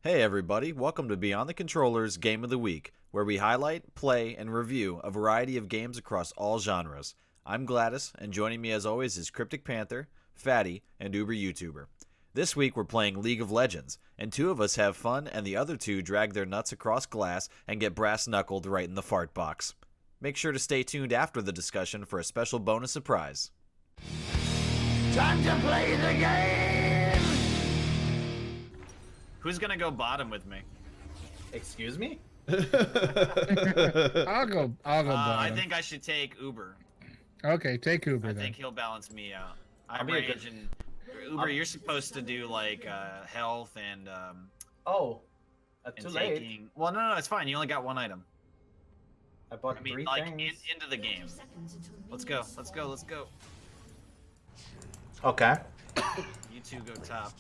Hey everybody, welcome to Beyond the Controllers Game of the Week, where we highlight, play, and review a variety of games across all genres. I'm Gladys, and joining me as always is Cryptic Panther, Fatty, and Uber YouTuber. This week we're playing League of Legends, and two of us have fun and the other two drag their nuts across glass and get brass-knuckled right in the fart box. Make sure to stay tuned after the discussion for a special bonus surprise. Time to play the game! Who's gonna go bottom with me? Excuse me? I'll go I bottom. think I should take Uber. Okay, take Uber I then. think he'll balance me out. I'll I'm be a good- ranging. Uber, you're supposed to do like health and Oh, too late. taking. Well, no, it's fine. You only got one item. I bought I mean, three like things. into the game. Let's go. Let's go. Let's go. Okay. You two go top.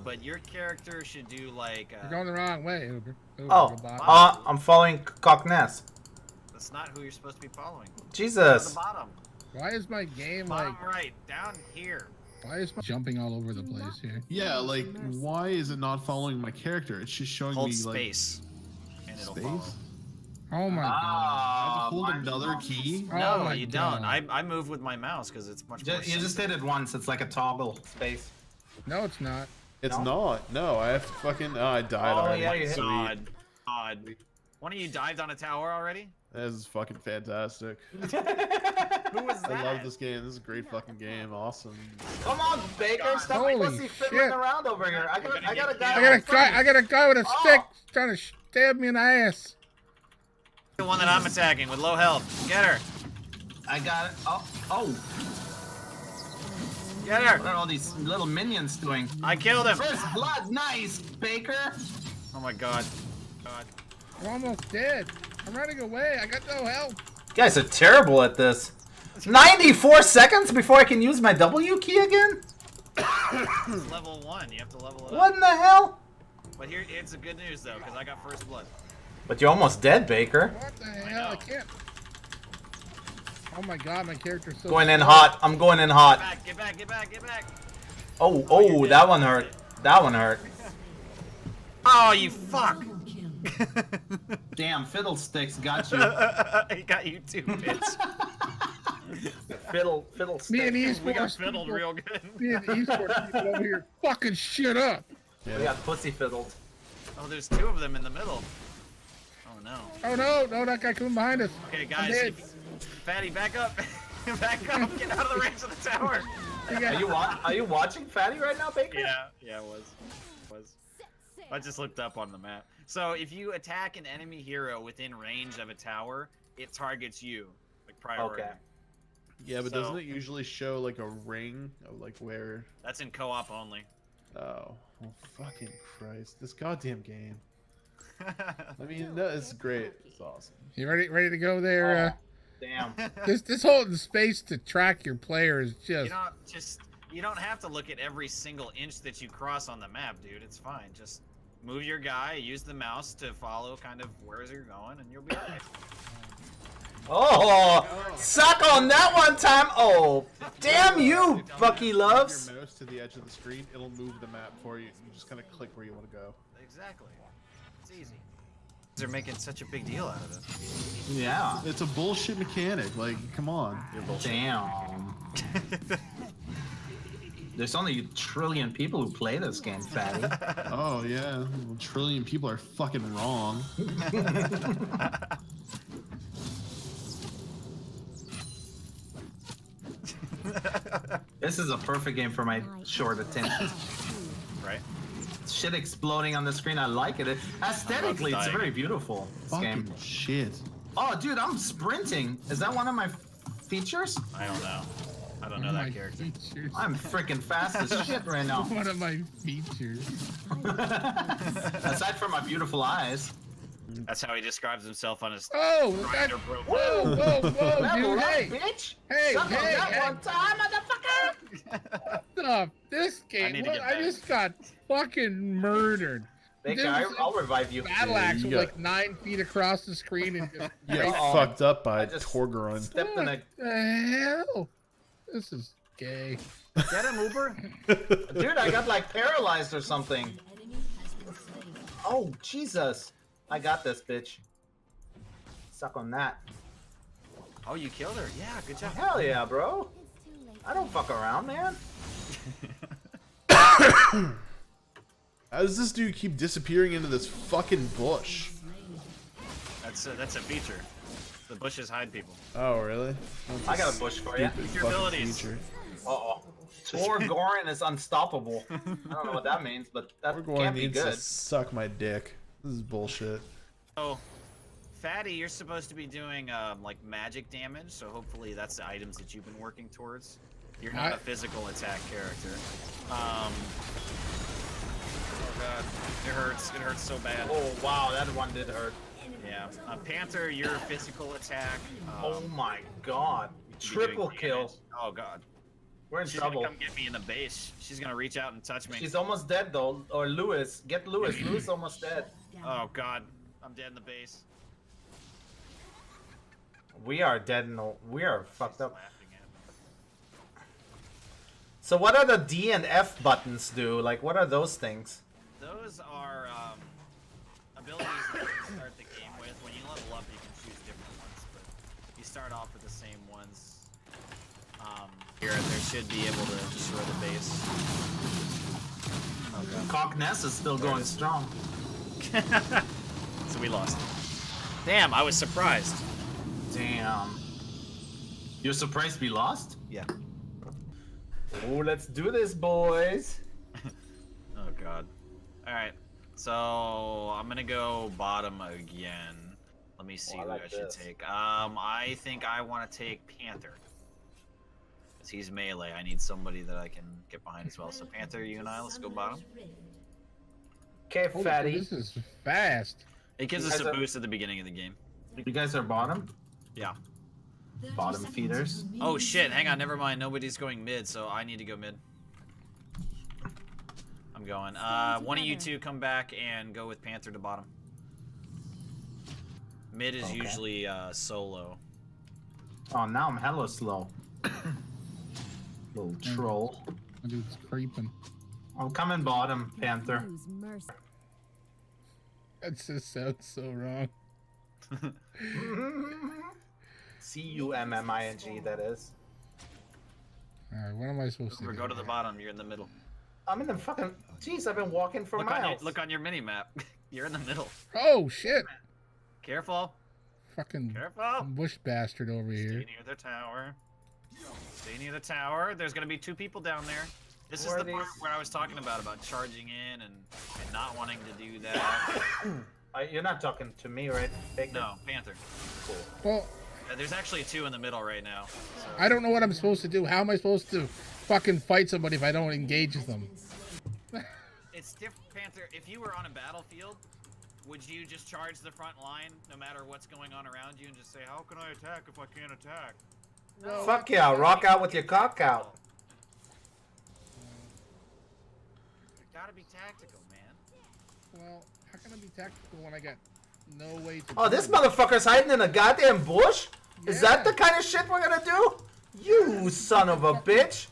But your character should do like. You're going the wrong way, Uber. Uber Oh, go bottom. I'm following Cockness. That's not who you're supposed to be following. Go to the Jesus. bottom. Why is my game like? Bottom right. Down here. Why is my jumping all over the place here? Yeah, like, why is it not following my character? It's just showing Hold me, space. And it'll like, follow. space? Oh my god. I have to hold another key? Oh No, my you God. don't. I move with my mouse because it's much more. You just did it once. It's like a toggle space. No, it's not. It's No? not. No, I have to fucking... Oh, I died Oh, already. yeah, you hit- Sweet. God. One of you dived on a tower already? This is fucking fantastic. Who was that? I love this game. This is a great fucking game. Awesome. Come on, Baker. Stop Holy pussy fiddling shit. around over here. I got a guy. I got a guy with a stick trying to stab me in the ass. The one that I'm attacking with low health. Get her. I got it. Oh. Get What her. are all these little minions doing? I killed him. First blood. Nice, Baker. Oh my god. God. I'm almost dead. I'm running away. I got no help. You guys are terrible at this. 94 seconds before I can use my W key again? It's level 1. You have to level it What up. in the hell? But here, it's the good news though, because I got first blood. But you're almost dead, Baker. What the hell? I know. can't. Oh my god, my character's so Going in slow. hot. I'm going in hot. Get back. Get back. Oh, you're that dead. one hurt. That one hurt. Oh, you fuck. Damn, fiddlesticks got you. He got you too, bitch. Fiddlesticks. Me and We got esports fiddled people, real good. me and esports people over here fucking shit up. We got pussy fiddled. Oh, there's two of them in the middle. Oh no. Oh no, that guy coming behind us. Okay, I'm guys. dead. Fatty, back up. Back up. Get out of the range of the tower. We got- Are you watching Fatty right now, Baker? Yeah, it was. I just looked up on the map. So if you attack an enemy hero within range of a tower, it targets you, like priority. Okay. Yeah, but So- doesn't it usually show, like, a ring of, like, where... That's in co-op only. Oh. Well, fucking Christ. This goddamn game. I mean, no, it's great. It's awesome. You ready to go there? Damn. This holding space to track your player is You just. you don't have to look at every single inch that you cross on the map, dude. It's fine. Just move your guy, use the mouse to follow kind of where you're going, and you'll be alright. Oh, suck on that one time. Oh, damn you, Bucky Loves. Move your mouse to the edge of the screen, it'll move the map for you. You just kind of click where you want to go. Exactly. It's easy. They're making such a big deal out of it. Yeah. It's a bullshit mechanic. Like, come on. Damn. There's only a trillion people who play this game, Fatty. Oh yeah, well, a trillion people are fucking wrong. This is a perfect game for my short attention. Right? Shit exploding on the screen, I like it. Aesthetically, it's dying. very beautiful, this Fucking game. shit. Oh, dude, I'm sprinting. Is that one of my features? I don't know. I don't know one of that my character. features. I'm freaking fast as shit right now. One of my features. Aside from my beautiful eyes. That's how he describes himself on his Oh, that grinder guy. profile. Whoa, Level dude! up, Hey, bitch! hey, Suck on hey, that hey. one time, motherfucker! Stop this I game. need to What? get I back. just got fucking murdered. Baker, This is I'll revive you. Battle axe you was got- like 9 feet across the screen and just. You got Uh-oh. fucked up by I just Torgrun. Stepped in a... What the hell? This is gay. Get him, Uber? Dude, I got like paralyzed or something. Oh, Jesus. I got this, bitch. Suck on that. Oh, you killed her. Yeah, good job. Hell yeah, bro. I don't fuck around, man. How does this dude keep disappearing into this fucking bush? That's a feature. The bushes hide people. Oh, really? I got a bush for you. Stupid Your fucking abilities. feature. Uh-oh. Tor Gorin is unstoppable. I don't know what that means, but that We're going can't be needs good. to suck my dick. This is bullshit. So, Fatty, you're supposed to be doing like magic damage, so hopefully that's the items that you've been working towards. You're not a physical attack character. Oh god, it hurts. It hurts so bad. Oh, wow, that one did hurt. Yeah. Panther, you're a physical attack. Oh my god. you should be doing Triple kill. damage. Oh god. We're in She's trouble. gonna come get me in the base. She's gonna reach out and touch me. She's almost dead though. Or Lewis. Get Lewis. Lewis almost dead. Oh god, I'm dead in the base. We are dead in the... We are fucked up. Laughing at me. So what are the D and F buttons do? Like, what are those things? Those are abilities that you can start the game with. When you level up, you can choose different ones, but you start off with the same ones. Here, there should be able to destroy the base. Oh god. Cockness is still going strong. So we lost. Damn, I was surprised. Damn. You're surprised we lost? Yeah. Oh, let's do this, boys. Oh god. Alright. So I'm gonna go bottom again. Let me see Oh, I who like I should this. take. I think I want to take Panther. Cause he's melee. I need somebody that I can get behind as well. So Panther, you and I, let's go bottom. Okay, Holy fatty. shit, this is fast. It gives You us guys a are- boost at the beginning of the game. You guys are bottom? Yeah. Bottom feeders? Oh shit, hang on, never mind. Nobody's going mid, so I need to go mid. I'm going. One of you two come back and go with Panther to bottom. Mid is usually solo. Oh, now I'm hella slow. Little troll. My dude's creeping. I'm coming bottom, Panther. That just sounds so wrong. C-U-M-M-I-N-G, that is. Alright, what am I supposed to Or do? go to the bottom. You're in the middle. I'm in the fucking... Jeez, I've been walking for miles. Look on your mini map. You're in the middle. Oh shit! Careful. Fucking Careful. bush bastard over Stay here. near the tower. Stay near the tower. There's gonna be two people down there. This Where is are the part these? where I was talking about charging in and not wanting to do that. You're not talking to me, right? Bacon? No, Panther. Well, There's actually two in the middle right now. So. I don't know what I'm supposed to do. How am I supposed to fucking fight somebody if I don't engage them? It's different, Panther. If you were on a battlefield, would you just charge the front line no matter what's going on around you and just say, "How can I attack if I can't attack?" No. Fuck yeah, rock out with your cock out. You gotta be tactical, man. Well, how can I be tactical when I got no way to... Oh, this do it? motherfucker's hiding in a goddamn bush? Is that the Yeah. kind of shit we're gonna do? You son of a bitch!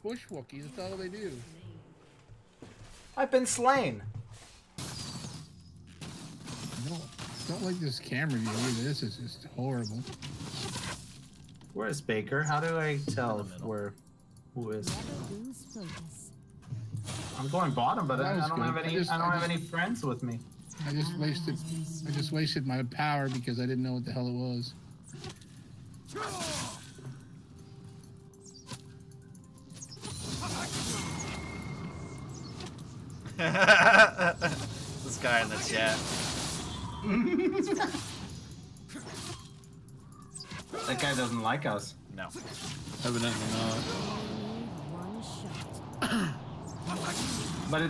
Bush Wookiees, that's all they do. I've been slain. Don't like this camera view either. This is just horrible. Where's Baker? How do I tell if who is? I'm going bottom, but That I was don't good. have I any. just- I don't I have just- any friends with me. I just wasted my power because I didn't know what the hell it was. This guy in the chat. That guy doesn't like us. No. Evidently not. But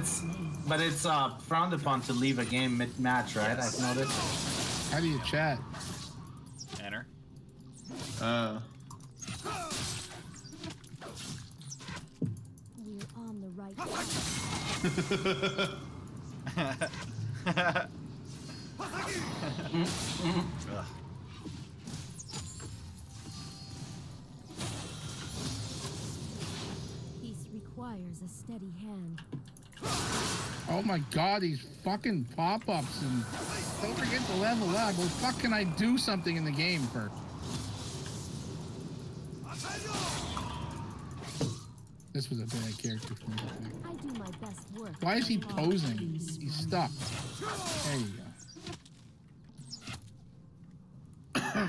it's frowned upon to leave a game mid-match, right? Yes. I've noticed. How do you chat? Enter. Uh, We're on the right track. Ugh. Peace requires a steady hand. Oh my god, these fucking pop-ups and don't forget to level up. Well, fuck, can I do something in the game for? This was a bad character for me, I think. I do my best work. Why is he posing? He's stuck. There you go. I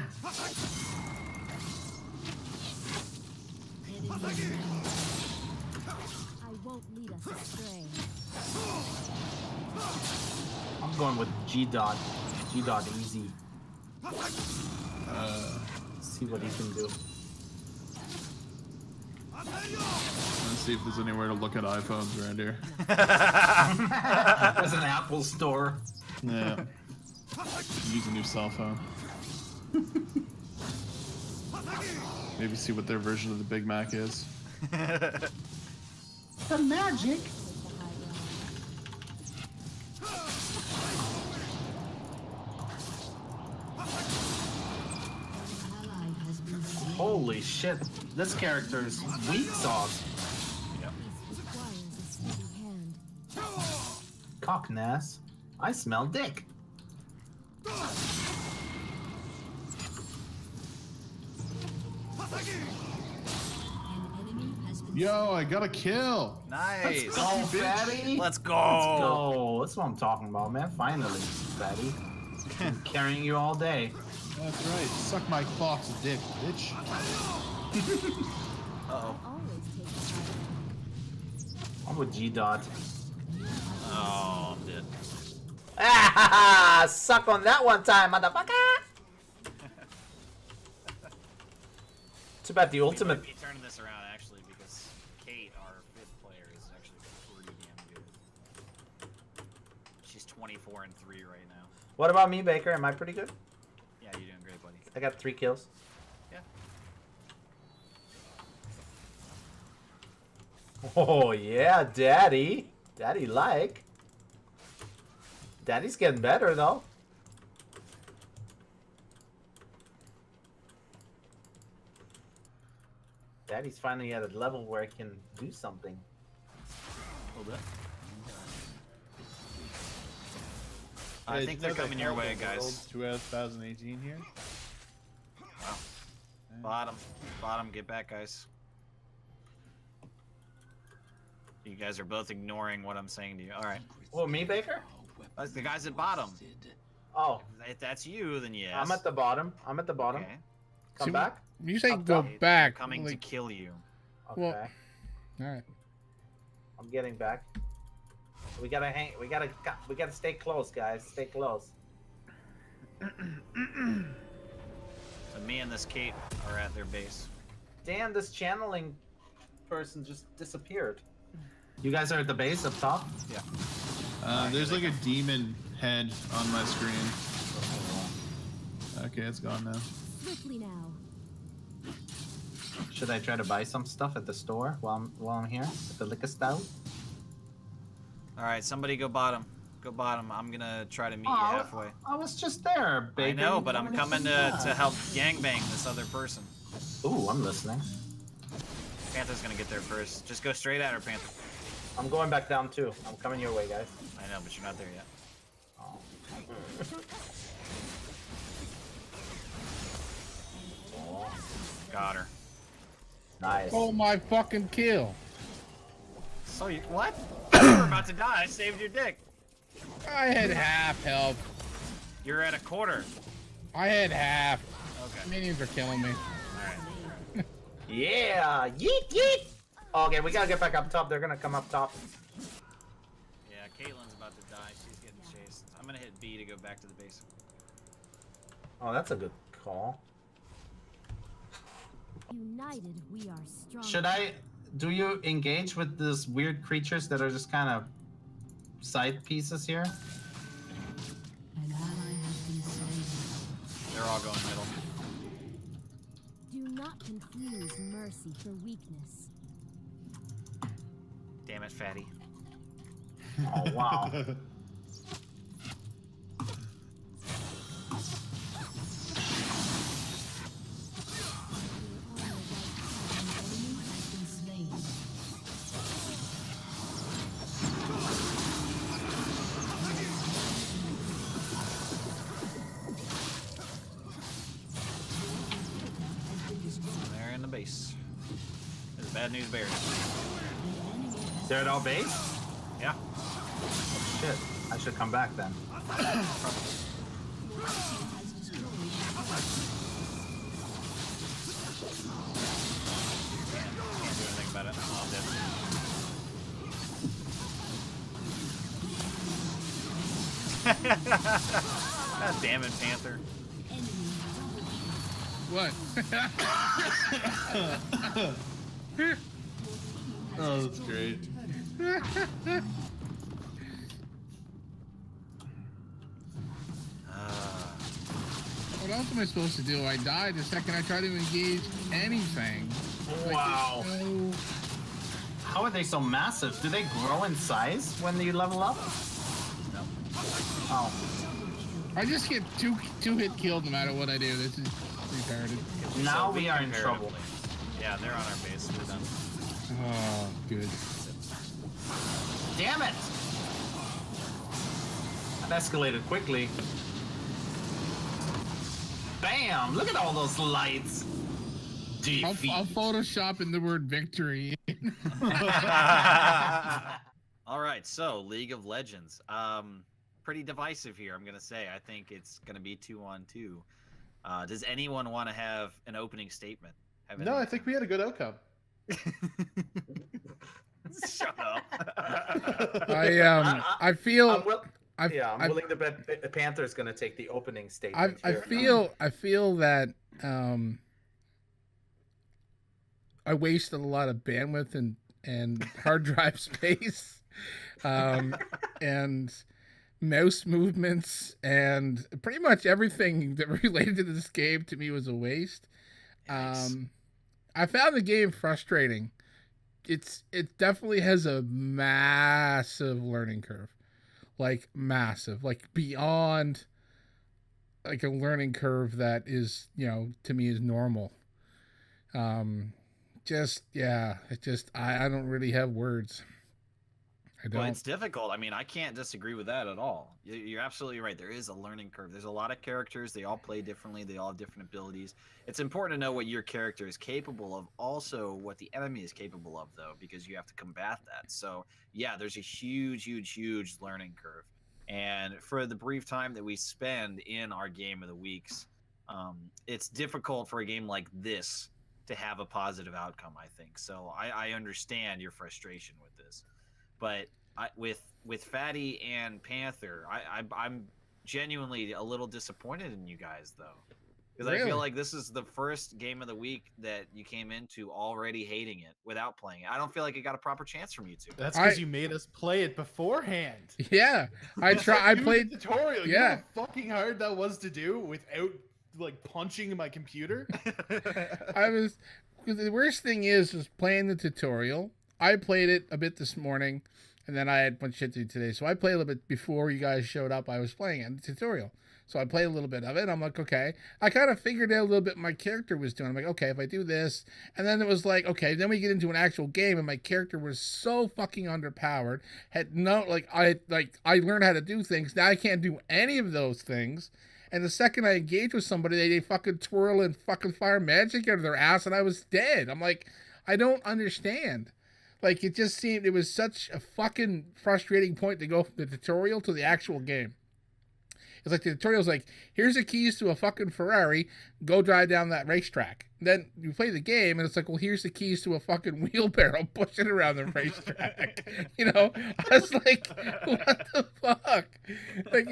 won't lead us astray. I'm going with G dot. G dot easy. See what he can do. Let's see if there's anywhere to look at iPhones around here. There's an Apple store. Yeah. Use a new cell phone. Maybe see what their version of the Big Mac is. The magic. Holy shit, this character is weak sauce. Requires a steady hand. Cocknass. I smell dick. Yo, I got a kill! Nice. Let's go, fatty. Let's go. Let's go. That's what I'm talking about, man. Finally, fatty. Been carrying you all day. That's right. Suck my fox dick, bitch. Uh-oh. Always take the high I'm with G dot. Oh, I'm dead. Ah, suck on that one time, motherfucker. Too bad the We ultimate. might be turning this around actually because Kate, our 5th player, is actually pretty damn good. She's 24 and 3 right now. What about me, Baker? Am I pretty good? Yeah, you're doing great, buddy. I got 3 kills. Yeah. Oh yeah, Daddy. Daddy like. Daddy's getting better though. Daddy's finally at a level where I can do something. A little bit. Hey, I think they're did you know coming they your called way, the guys. World 2018 here. Bottom. Bottom, get back, guys. You guys are both ignoring what I'm saying to you. Alright. Oh, me, Baker? The guys at bottom. Oh, If that's you, then yes. I'm at the bottom. I'm at the bottom. Okay. Come See, back. You say Up go top. They're back. coming to like, kill you. Okay. Well- all right. I'm getting back. We gotta hang. We gotta stay close, guys. Stay close. So me and this Kate are at their base. Damn, this channeling person just disappeared. You guys are at the base up top? Yeah. There's like a demon head on my screen. Okay, it's gone now. Swiftly now. Should I try to buy some stuff at the store while I'm here? At the liquor store? Alright, somebody go bottom. Go bottom. I'm gonna try to meet you halfway. I was just there, I baby. know, but I'm coming to help gangbang this other person. Ooh, I'm listening. Panther's gonna get there first. Just go straight at her, Panther. I'm going back down too. I'm coming your way, guys. I know, but you're not there yet. Oh. Got her. Nice. Oh my fucking kill. So you what? You were about to die. I saved your dick. I had half health. You're at a quarter. I had half. Okay. Minions are killing me. Alright. Yeah. Yeet yeet. Okay, we gotta get back up top. They're gonna come up top. Yeah, Caitlin's about to die. She's getting chased. I'm gonna hit B to go back to the base. Oh, that's a good call. United, we are strong. Should I... Do you engage with these weird creatures that are just kind of side pieces here? They're all going middle. Do not confuse mercy for weakness. Damn it, fatty. Oh, wow. Bad news bears. They're at our base? Yeah. Shit. I should come back then. Can't do anything about it. Oh, I'm dead. God damn it, Panther. What? Oh, that's great. What else am I supposed to do? I died the second I tried to engage anything. Wow. Like, no. How are they so massive? Do they grow in size when you level up? No. Oh. I just get two hit killed no matter what I do. This is retarded. Now So we are in trouble. comparatively- Yeah, they're on our base. We're done. Oh, good. Damn it! That escalated quickly. Bam! Look at all those lights. Defeat. I'll Photoshop in the word victory. All right, so League of Legends. Pretty divisive here, I'm gonna say. I think it's gonna be 2-on-2. Does anyone want to have an opening statement? No, I think we had a good outcome. Shut up. I feel I'm I've- willing to bet the Panther's going to take the opening statement. I here. feel that I wasted a lot of bandwidth and hard drive space, and mouse movements, and pretty much everything that related to this game to me was a waste. Nice. I found the game frustrating. It definitely has a massive learning curve, like massive, like beyond like a learning curve that is, you know, to me is normal. I don't really have words. I don't. Well, it's difficult. I mean, I can't disagree with that at all. You're absolutely right. There is a learning curve. There's a lot of characters. They all play differently. They all have different abilities. It's important to know what your character is capable of. Also, what the enemy is capable of, though, because you have to combat that. So, yeah, there's a huge learning curve. And for the brief time that we spend in our game of the weeks, it's difficult for a game like this to have a positive outcome, I think. So I understand your frustration with this. But with Fatty and Panther, I'm genuinely a little disappointed in you guys, though. Because I Really? feel like this is the first game of the week that you came into already hating it without playing it. I don't feel like it got a proper chance from you two. That's because I- you made us play it beforehand. Yeah, I Do played. the tutorial. You yeah. know how fucking hard that was to do without like punching my computer. Because the worst thing is playing the tutorial. I played it a bit this morning, and then I had a bunch of shit to do today. So I played a little bit before you guys showed up. I was playing it, the tutorial. So I played a little bit of it. I'm like, okay. I kind of figured out a little bit what my character was doing. I'm like, okay, if I do this. And then it was like, okay, then we get into an actual game, and my character was so fucking underpowered. Had no, I learned how to do things. Now I can't do any of those things. And the second I engage with somebody, they fucking twirl and fucking fire magic out of their ass, and I was dead. I'm like, I don't understand. Like, it just seemed, it was such a fucking frustrating point to go from the tutorial to the actual game. It's like the tutorial's like, here's the keys to a fucking Ferrari, go drive down that racetrack. Then you play the game, and it's like, well, here's the keys to a fucking wheelbarrow, push it around the racetrack. You know? I was like, what the fuck? Like,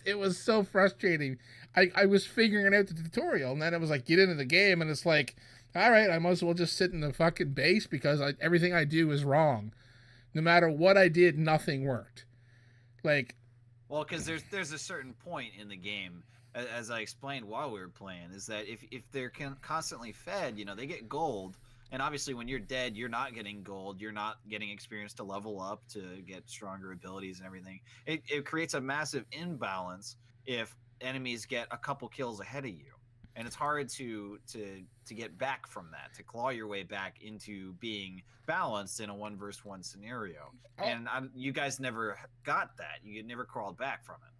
it was so frustrating. I was figuring out the tutorial, and then it was like, get into the game, and it's like, all right, I might as well just sit in the fucking base because everything I do is wrong. No matter what I did, nothing worked. Like, Well, because there's a certain point in the game, as I explained while we were playing, is that if they're constantly fed, you know, they get gold, and obviously when you're dead, you're not getting gold, you're not getting experience to level up, to get stronger abilities and everything. It creates a massive imbalance if enemies get a couple kills ahead of you, and it's hard to get back from that, to claw your way back into being balanced in a 1v1 scenario. Oh. And you guys never got that. You never crawled back from it.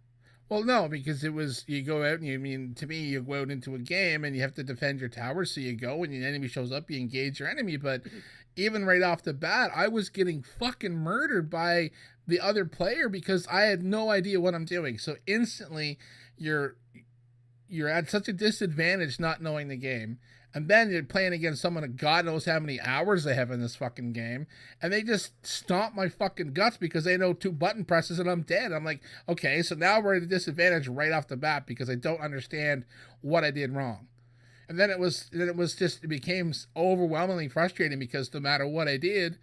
Well, no, because it was you go out and to me you go out into a game and you have to defend your tower, so you go and the enemy shows up, you engage your enemy. But even right off the bat, I was getting fucking murdered by the other player because I had no idea what I'm doing. So instantly, you're you're at such a disadvantage not knowing the game. And then you're playing against someone that God knows how many hours they have in this fucking game. And they just stomp my fucking guts because they know 2 button presses and I'm dead. I'm like, okay, so now we're at a disadvantage right off the bat because I don't understand what I did wrong. And then it became overwhelmingly frustrating because no matter what I did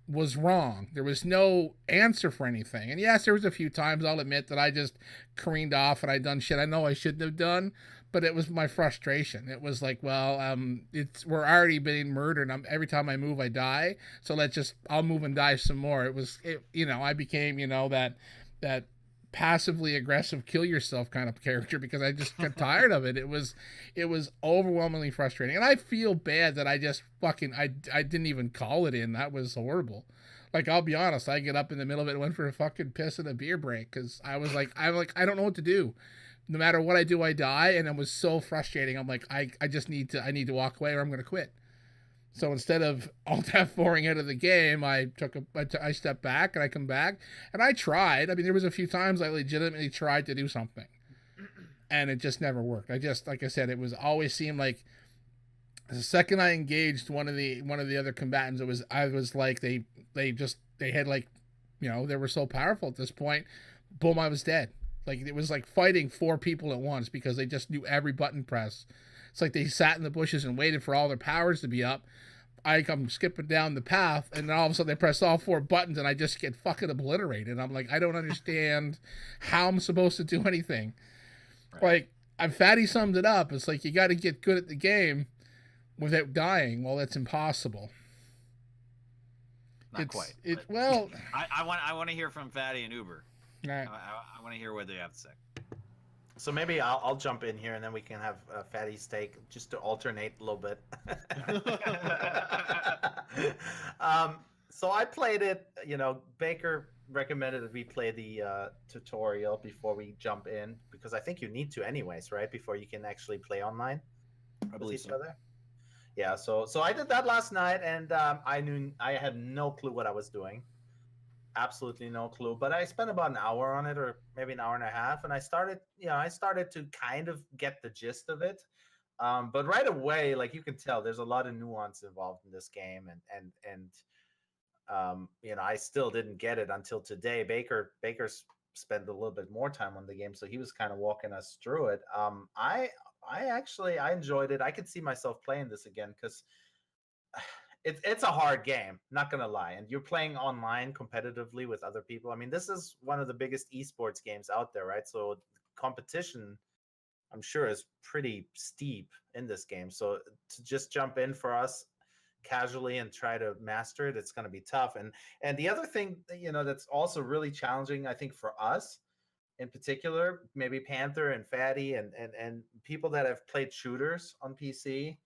was wrong. There was no answer for anything. And yes, there was a few times I'll admit that I just careened off and I done shit I know I shouldn't have done, but it was my frustration. It was like, well, we're already being murdered. Every time I move, I die. So I'll move and die some more. I became, that passively aggressive kill yourself kind of character because I just got tired of it. It was overwhelmingly frustrating. And I feel bad that I just I didn't even call it in. That was horrible. Like, I'll be honest, I get up in the middle of it and went for a fucking piss and a beer break because I don't know what to do. No matter what I do, I die, and it was so frustrating. I'm like, I need to walk away or I'm gonna quit. So instead of Alt F4ing out of the game, I stepped back and I come back and I tried. I mean, there was a few times I legitimately tried to do something, and it just never worked. Like I said, it was always seemed like the second I engaged one of the other combatants, I was like they had like, they were so powerful at this point. Boom, I was dead. Like, it was like fighting 4 people at once because they just knew every button press. It's like they sat in the bushes and waited for all their powers to be up. I come skipping down the path, and then all of a sudden they press all 4 buttons, and I just get fucking obliterated. I'm like, I don't understand how I'm supposed to do anything. Right. Like, Fatty summed it up. It's like, you got to get good at the game without dying. Well, that's impossible. Not quite. Well, I want to hear from Fatty and Uber. Right. I want to hear what they have to say. So maybe I'll jump in here and then we can have Fatty Steak just to alternate a little bit. So I played it. Baker recommended that we play the tutorial before we jump in because I think you need to anyways, right? Before you can actually play online with each other. Yeah. So I did that last night, and I had no clue what I was doing. Absolutely no clue, but I spent about an hour on it, or maybe an hour and a half, and I started to kind of get the gist of it. But right away, like, you can tell, there's a lot of nuance involved in this game, and I still didn't get it until today. Baker's spent a little bit more time on the game, so he was kind of walking us through it. I enjoyed it. I could see myself playing this again because it's a hard game, not gonna lie, and you're playing online competitively with other people. I mean, this is one of the biggest esports games out there, right? So competition, I'm sure, is pretty steep in this game. So to just jump in for us casually and try to master it, it's going to be tough. And the other thing, that's also really challenging, I think, for us in particular, maybe Panther and Fatty and people that have played shooters on PC.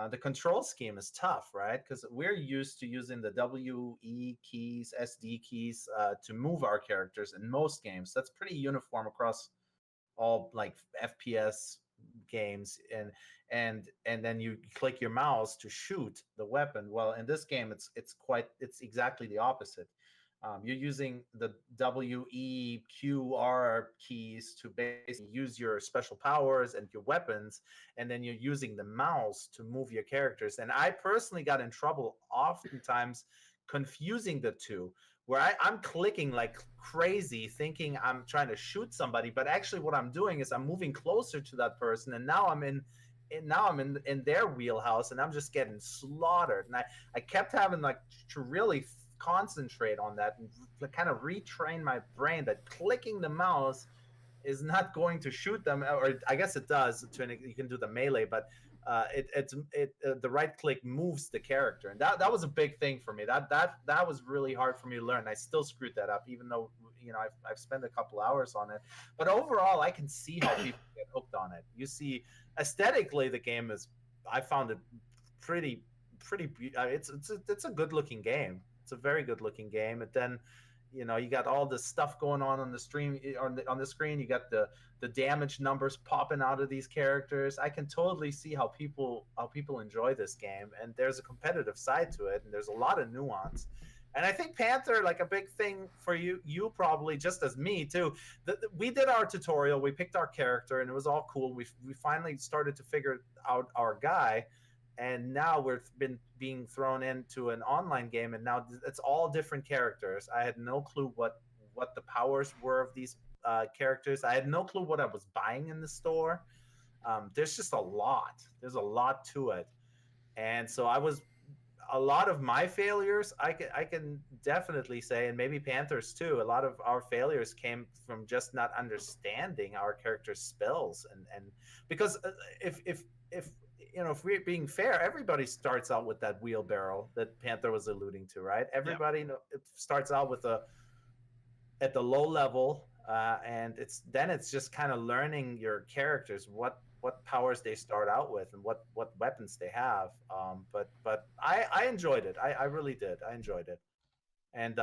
The control scheme is tough, right? Because we're used to using the WE keys, SD keys to move our characters in most games. That's pretty uniform across all, like, FPS games, and then you click your mouse to shoot the weapon. Well, in this game, it's exactly the opposite. You're using the WEQR keys to basically use your special powers and your weapons, and then you're using the mouse to move your characters. And I personally got in trouble oftentimes confusing the two, where I'm clicking like crazy, thinking I'm trying to shoot somebody, but actually what I'm doing is I'm moving closer to that person, and now I'm in their wheelhouse, and I'm just getting slaughtered. And I kept having, like, to really concentrate on that and kind of retrain my brain that clicking the mouse is not going to shoot them, or I guess it does. You can do the melee, but the right click moves the character, and that was a big thing for me. That was really hard for me to learn. I still screwed that up, even though I've spent a couple hours on it. But overall, I can see how people get hooked on it. You see, aesthetically, the game I found it pretty. It's a good looking game. It's a very good looking game. And then, you know, you got all this stuff going on the stream on the screen. You got the damage numbers popping out of these characters. I can totally see how people enjoy this game, and there's a competitive side to it, and there's a lot of nuance. And I think Panther, like a big thing for you probably just as me too. We did our tutorial, we picked our character, and it was all cool. We finally started to figure out our guy, and now we've been being thrown into an online game, and now it's all different characters. I had no clue what the powers were of these characters. I had no clue what I was buying in the store. There's just a lot. There's a lot to it, and so a lot of my failures, I can definitely say, and maybe Panthers too, a lot of our failures came from just not understanding our character's spells, and because if you know, if we're being fair, everybody starts out with that wheelbarrow that Panther was alluding to, right? Everybody it starts out with at the low level, and it's just kind of learning your characters, what powers they start out with and what weapons they have. But I enjoyed it. I really did. I enjoyed it. And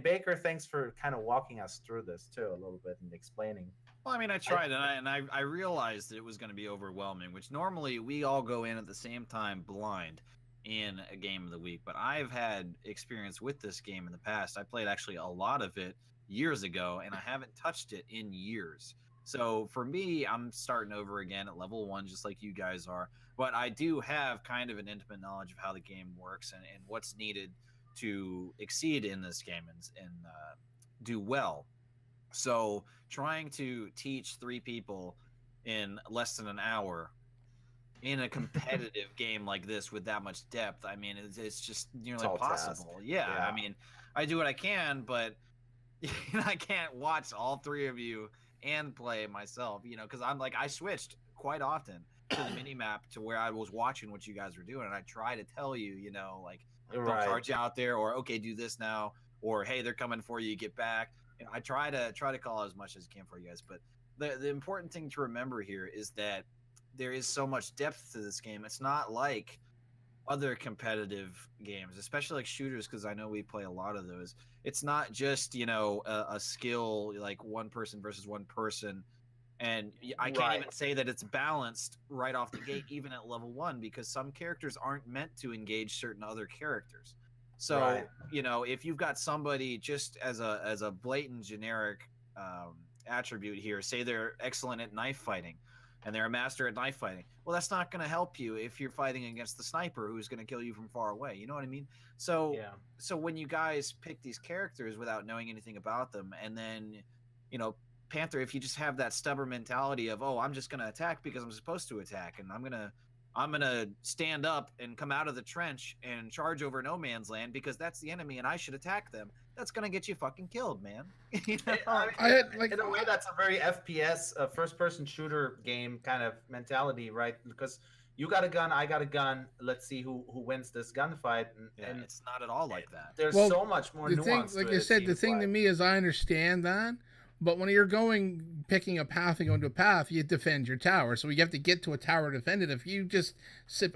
Baker, thanks for kind of walking us through this too a little bit and explaining. Well, I mean, I tried, and I realized it was going to be overwhelming, which normally we all go in at the same time blind in a game of the week. But I've had experience with this game in the past. I played actually a lot of it years ago, and I haven't touched it in years. So for me, I'm starting over again at level 1, just like you guys are. But I do have kind of an intimate knowledge of how the game works and what's needed to exceed in this game and do well. So trying to teach 3 people in less than an hour in a competitive game like this with that much depth, I mean, it's just nearly impossible. Yeah, I mean, I do what I can, but I can't watch all 3 of you and play myself, you know, because I switched quite often to the mini map to where I was watching what you guys were doing, and I try to tell you, you know, like, don't charge out there, or okay, do this now, or hey, they're coming for you, get back. You know, I try to call as much as I can for you guys, but the important thing to remember here is that there is so much depth to this game. It's not like other competitive games, especially like shooters, because I know we play a lot of those. It's not just, you know, a skill like one person versus one person, and I can't even say that it's balanced right off the gate, even at level 1, because some characters aren't meant to engage certain other characters. So you know, if you've got somebody just as a blatant generic attribute here, say they're excellent at knife fighting and they're a master at knife fighting, well, that's not going to help you if you're fighting against the sniper who's going to kill you from far away. You know what I mean? So so when you guys pick these characters without knowing anything about them, and then, you know, Panther, if you just have that stubborn mentality of, oh, I'm just going to attack because I'm supposed to attack, and I'm gonna stand up and come out of the trench and charge over no man's land because that's the enemy and I should attack them, that's gonna get you fucking killed, man. You know? In a way, that's a very FPS, first-person shooter game kind of mentality, right? Because you got a gun, I got a gun. Let's see who wins this gunfight. And it's not at all like that. There's so much more nuance. Like I said, the thing to me is I understand that. But when you're picking a path and going to a path, you defend your tower. So you have to get to a tower to defend it. If you just sit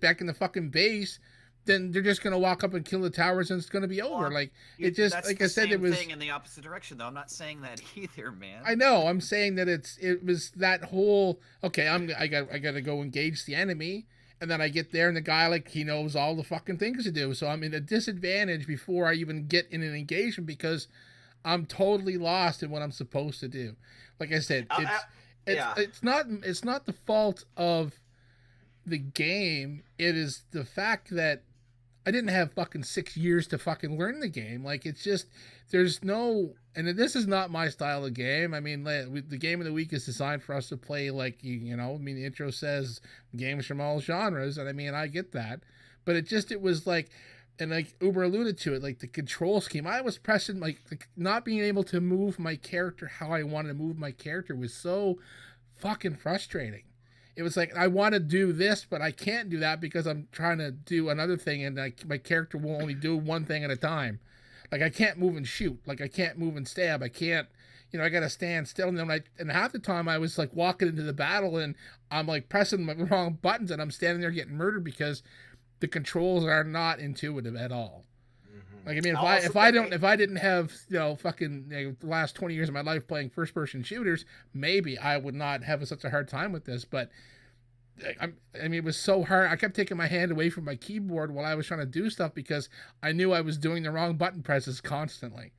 back in the fucking base, then they're just going to walk up and kill the towers and it's going to be over. Like, it just, like I said, it was thing in the opposite direction, though. I'm not saying that either, man. I know. I'm saying that it was that whole, okay, I got to go engage the enemy. And then I get there and the guy, like, he knows all the fucking things to do. So I'm in a disadvantage before I even get in an engagement because I'm totally lost in what I'm supposed to do. Like I said, it's not the fault of the game. It is the fact that I didn't have fucking 6 years to fucking learn the game. Like, it's just, there's no, and this is not my style of game. I mean, the game of the week is designed for us to play, like, you know, I mean, the intro says games from all genres, and I mean, I get that. But it was like, and like Uber alluded to it, like the control scheme, I was pressing, like not being able to move my character how I wanted to move my character was so fucking frustrating. It was like, I want to do this, but I can't do that because I'm trying to do another thing, and my character will only do one thing at a time. Like, I can't move and shoot. Like, I can't move and stab. I can't, you know, I got to stand still. And then and half the time I was like walking into the battle and I'm like pressing the wrong buttons and I'm standing there getting murdered because the controls are not intuitive at all. Like, I mean, I'll also if I didn't have, fucking, the last 20 years of my life playing first person shooters, maybe I would not have such a hard time with this. But I mean, it was so hard. I kept taking my hand away from my keyboard while I was trying to do stuff because I knew I was doing the wrong button presses constantly.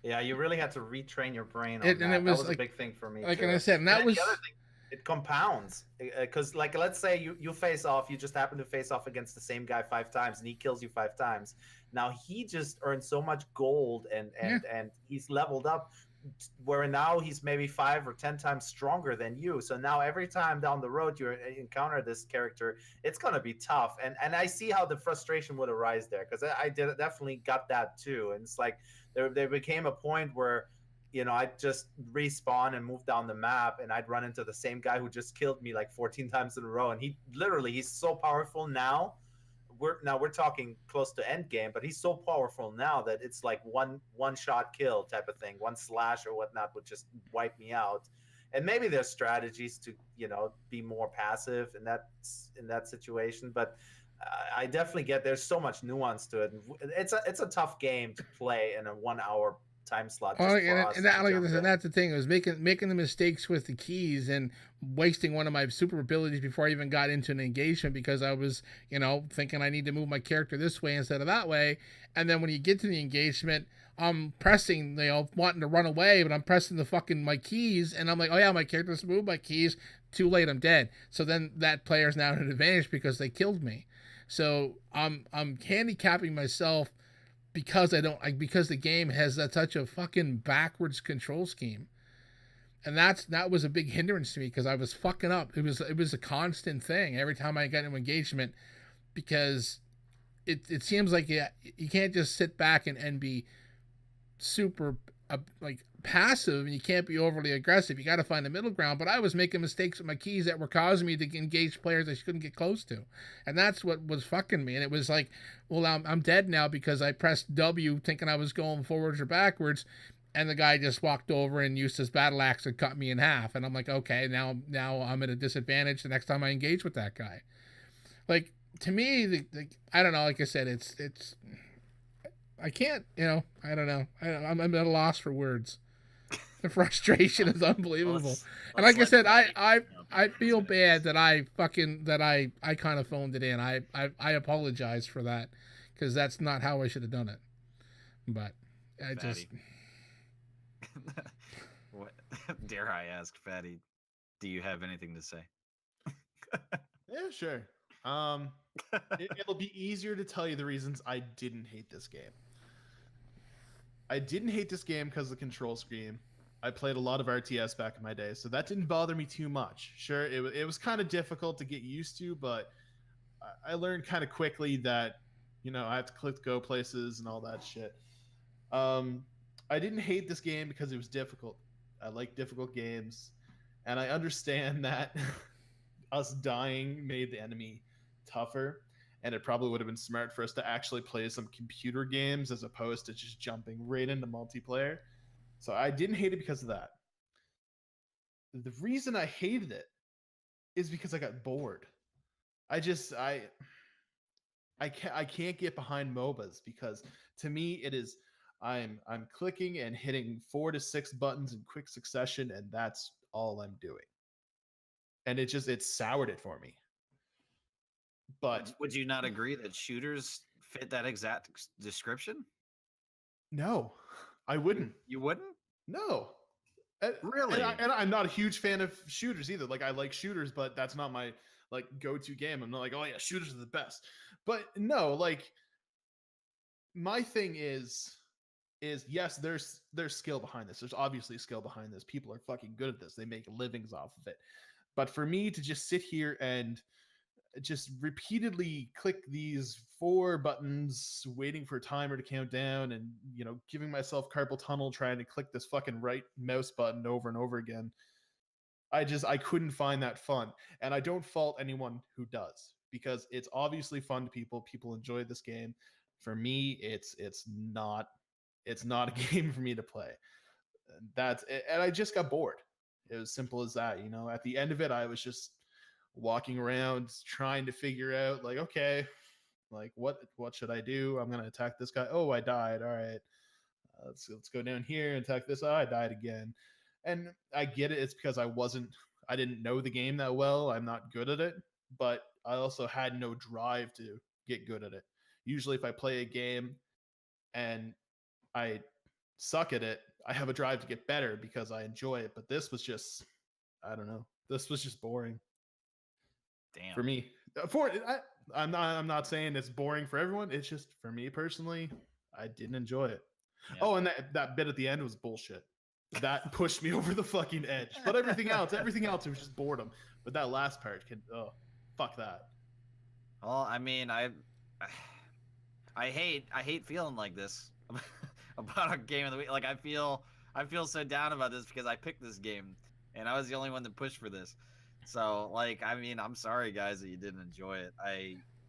Yeah, you really had to retrain your brain on And that. it was That was like, a big thing for me. like too. I said, and that then was the other thing. It compounds because, like, let's say you face off. You just happen to face off against the same guy 5 times, and he kills you 5 times. Now he just earned so much gold, and he's leveled up, where now he's maybe 5 or 10 times stronger than you. So now every time down the road you encounter this character, it's gonna be tough. And I see how the frustration would arise there, because I definitely got that too. And it's like there became a point where, I'd just respawn and move down the map, and I'd run into the same guy who just killed me like 14 times in a row. And he's so powerful now. We're talking close to end game, but he's so powerful now that it's like one shot kill type of thing. One slash or whatnot would just wipe me out. And maybe there's strategies to be more passive in that situation, but I definitely get there's so much nuance to it. It's a tough game to play in a 1 hour time slot. And that's the thing. I was making the mistakes with the keys and wasting one of my super abilities before I even got into an engagement because I was, thinking I need to move my character this way instead of that way. And then when you get to the engagement, I'm pressing, wanting to run away, but I'm pressing my keys, and I'm like, oh yeah, my character's moved my keys. Too late, I'm dead. So then that player's now at an advantage because they killed me. So I'm handicapping myself because because the game has such a fucking backwards control scheme. And that was a big hindrance to me because I was fucking up. It was a constant thing every time I got into engagement, because it seems like you can't just sit back and be super passive, and you can't be overly aggressive. You got to find a middle ground. But I was making mistakes with my keys that were causing me to engage players I couldn't get close to, and that's what was fucking me. And it was like, well, I'm dead now because I pressed W thinking I was going forwards or backwards, and the guy just walked over and used his battle axe and cut me in half. And I'm like, okay, now I'm at a disadvantage the next time I engage with that guy. Like, to me, I don't know. Like I said, it's I can't, I don't know. I'm at a loss for words. The frustration is unbelievable. And like I said, I feel bad that I kind of phoned it in. I apologize for that, because that's not how I should have done it. But I just what dare I ask, Fatty? Do you have anything to say? Yeah, sure. It'll be easier to tell you the reasons I didn't hate this game. I didn't hate this game because of the control scheme. I played a lot of RTS back in my day, so that didn't bother me too much. Sure, it was kind of difficult to get used to, but I learned kind of quickly that, I have to click go places and all that shit. I didn't hate this game because it was difficult. I like difficult games, and I understand that us dying made the enemy tougher, and it probably would have been smart for us to actually play some computer games as opposed to just jumping right into multiplayer. So I didn't hate it because of that. The reason I hated it is because I got bored. I can't get behind MOBAs, because to me it is I'm clicking and hitting 4 to 6 buttons in quick succession, and that's all I'm doing. And it soured it for me. But would you not agree that shooters fit that exact description? No, I wouldn't. You wouldn't? No. Really? And I'm not a huge fan of shooters either. Like, I like shooters, but that's not my go-to game. I'm not like, oh yeah, shooters are the best. But no, my thing is yes, there's skill behind this. There's obviously skill behind this. People are fucking good at this. They make livings off of it. But for me to just sit here and just repeatedly click these 4 buttons, waiting for a timer to count down, and giving myself carpal tunnel trying to click this fucking right mouse button over and over again, I couldn't find that fun. And I don't fault anyone who does, because it's obviously fun to people. People enjoy this game. For me, it's not a game for me to play. And I just got bored. It was simple as that. At the end of it, I was just walking around trying to figure out, okay, Like, what should I do? I'm gonna attack this guy. Oh, I died. All right, let's go down here and attack this. Oh, I died again. And I get it. It's because I didn't know the game that well. I'm not good at it, but I also had no drive to get good at it. Usually, if I play a game and I suck at it, I have a drive to get better because I enjoy it. But this was just, I don't know. This was just boring Damn. for me. I'm not saying it's boring for everyone. It's just for me personally, I didn't enjoy it. Yeah. Oh, and that bit at the end was bullshit. That pushed me over the fucking edge. But everything else, it was just boredom. But that last part fuck that. Well, I mean, I hate feeling like this about a game of the week. Like I feel so down about this because I picked this game and I was the only one that pushed for this. So like, I mean, I'm sorry guys that you didn't enjoy it.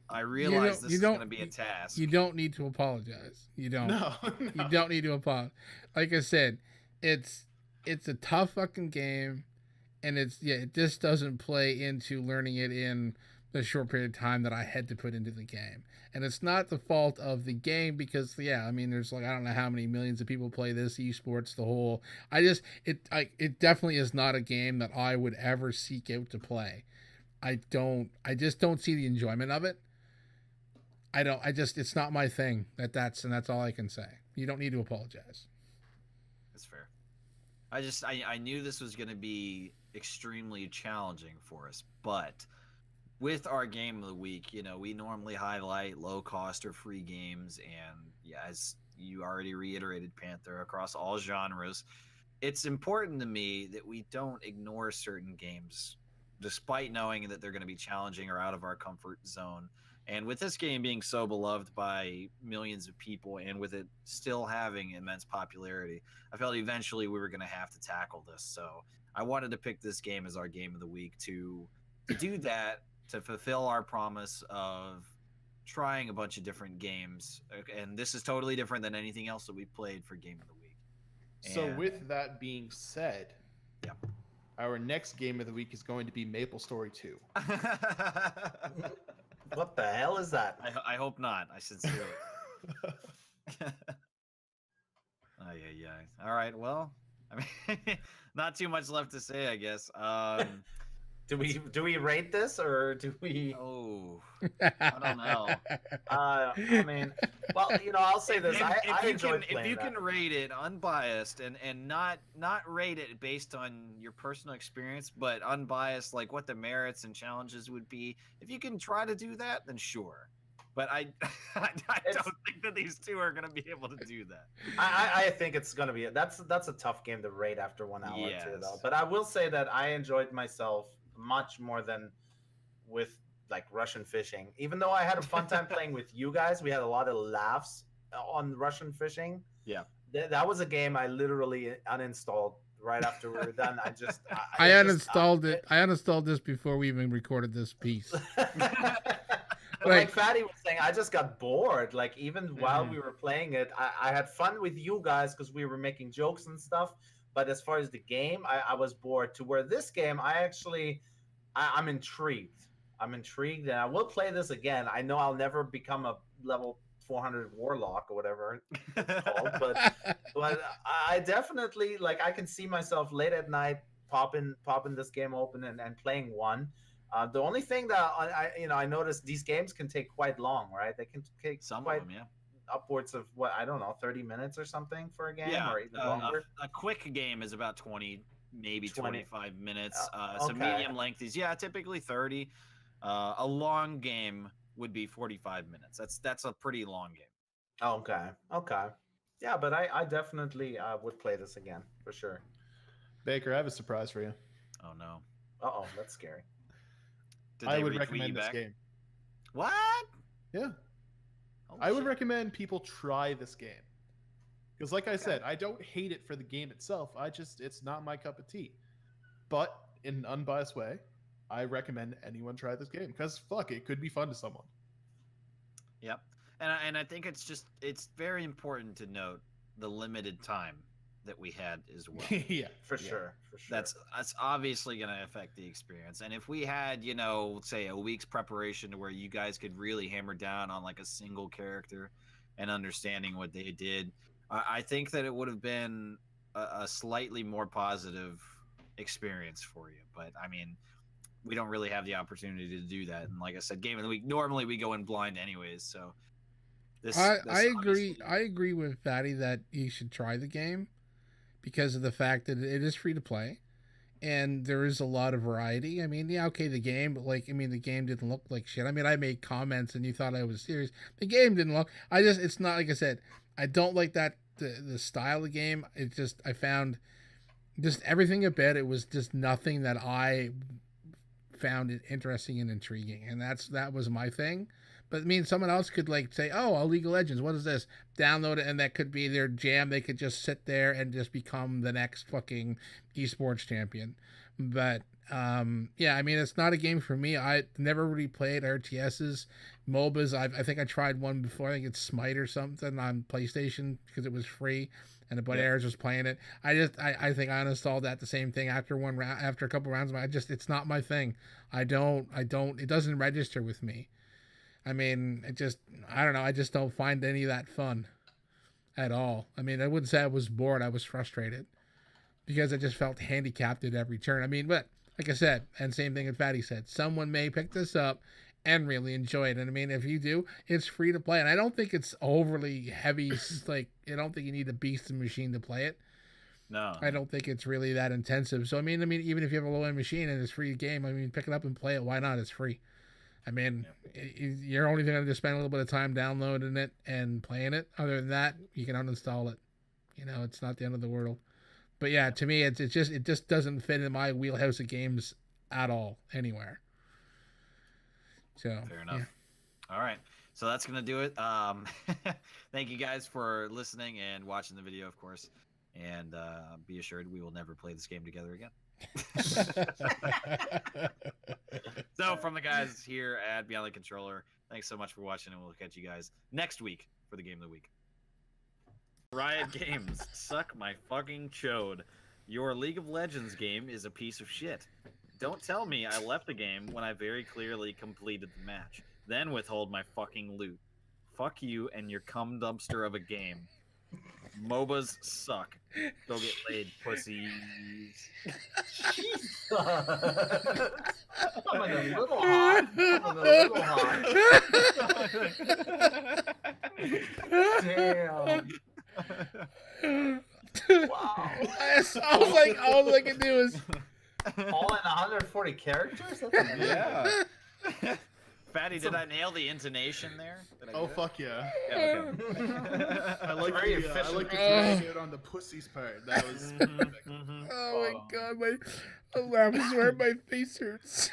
I realize this is going to be a task. You don't need to apologize. You don't. No. You don't need to apologize. Like I said, it's a tough fucking game, and it just doesn't play into learning it in the short period of time that I had to put into the game. And it's not the fault of the game because I mean, there's like I don't know how many millions of people play this esports. It definitely is not a game that I would ever seek out to play. I just don't see the enjoyment of it. It's not my thing. That's all I can say. You don't need to apologize. That's fair. I knew this was going to be extremely challenging for us, but with our game of the week, we normally highlight low cost or free games, and yeah, as you already reiterated, Panther, across all genres, it's important to me that we don't ignore certain games, despite knowing that they're going to be challenging or out of our comfort zone. And with this game being so beloved by millions of people and with it still having immense popularity, I felt eventually we were going to have to tackle this. So I wanted to pick this game as our game of the week to do that, to fulfill our promise of trying a bunch of different games. And this is totally different than anything else that we've played for game of the week. So with that being said, yeah, our next game of the week is going to be Maple Story 2. What the hell is that? I hope not. I sincerely. Yeah. All right. Well, I mean, not too much left to say, I guess. Do we rate this or do we? Oh, I don't know. I mean, well, I'll say this. I enjoyed if playing you that. can rate it unbiased and not rate it based on your personal experience, but unbiased, like what the merits and challenges would be. If you can try to do that, then sure. But I don't think that these two are going to be able to do that. I think it's going to be that's a tough game to rate after 1 hour Yes. too, though. But I will say that I enjoyed myself much more than with like Russian fishing. Even though I had a fun time playing with you guys, we had a lot of laughs on Russian fishing. Yeah. That was a game I literally uninstalled right after we were done. I uninstalled it. I uninstalled this before we even recorded this piece. Like Fatty was saying, I just got bored. Like even while we were playing it, I had fun with you guys because we were making jokes and stuff. But as far as the game, I was bored. To where this game, I'm intrigued. I'm intrigued, and I will play this again. I know I'll never become a level 400 warlock or whatever it's called, but I definitely I can see myself late at night popping this game open and playing one. The only thing that I noticed, these games can take quite long, right? They can take Some quite of them, yeah. upwards of 30 minutes or something for a game, Yeah, or even longer. a quick game is about 20, maybe 25 minutes. okay. So medium length is typically 30. A long game would be 45 minutes. That's a pretty long game. Okay. Yeah, but I definitely would play this again for sure. Baker, I have a surprise for you. Oh no. Uh-oh, that's scary. Did I they would retweet recommend you this back? game. What? Yeah. Holy I would shit. recommend people try this game. Because like I said, I don't hate it for the game itself. It's not my cup of tea. But in an unbiased way, I recommend anyone try this game. Because fuck, it could be fun to someone. Yep. And I think it's very important to note the limited time that we had as well. Yeah, For sure. That's obviously going to affect the experience. And if we had, you know, say a week's preparation to where you guys could really hammer down on like a single character and understanding what they did, I think that it would have been a slightly more positive experience for you. But I mean, we don't really have the opportunity to do that. And like I said, game of the week, normally we go in blind anyways. So I agree. I agree with Fatty that you should try the game because of the fact that it is free to play and there is a lot of variety. I mean, yeah, okay, the game, but like, I mean, the game didn't look like shit. I mean, I made comments and you thought I was serious. The game didn't look. It's not, like I said, I don't like that the style of game. I found just everything about it was just nothing that I found it interesting and intriguing, and that was my thing. But I mean, someone else could like say, "Oh, League of Legends, what is this?" Download it, and that could be their jam. They could just sit there and just become the next fucking esports champion. But yeah, I mean, it's not a game for me. I never really played RTSs, MOBAs. I think I tried one before. I think it's Smite or something on PlayStation because it was free, and a buddy of ours was playing it. I think I uninstalled that the same thing after one round, after a couple rounds. It's not my thing. It doesn't register with me. I mean, I don't know. I just don't find any of that fun at all. I mean, I wouldn't say I was bored. I was frustrated because I just felt handicapped at every turn. I mean, but like I said, and same thing that Fatty said, someone may pick this up and really enjoy it. And I mean, if you do, it's free to play. And I don't think it's overly heavy. Like, I don't think you need a beast machine to play it. No, I don't think it's really that intensive. So I mean, even if you have a low-end machine and it's a free game, I mean, pick it up and play it. Why not? It's free. I mean, you're only going to spend a little bit of time downloading it and playing it. Other than that, you can uninstall it. You know, it's not the end of the world. But yeah, to me, it just doesn't fit in my wheelhouse of games at all anywhere. So fair enough. Yeah. All right, so that's gonna do it. Thank you guys for listening and watching the video, of course. And be assured, we will never play this game together again. So from the guys here at Beyond the Controller, thanks so much for watching, and we'll catch you guys next week for the game of the week. Riot Games, suck my fucking chode. Your League of Legends game is a piece of shit. Don't tell me I left the game when I very clearly completed the match. Then withhold my fucking loot. Fuck you and your cum dumpster of a game. MOBAs suck. Go get laid, pussies. Coming a little hot. Damn. Wow. All I can do is All in 140 characters? That's amazing. Yeah. Fatty, did I nail the intonation there? Did I do Oh that? fuck yeah! Yeah, okay. I like Very I efficient. like the drag out on the pussies part. That was perfect. oh my god, my laugh is where my face hurts.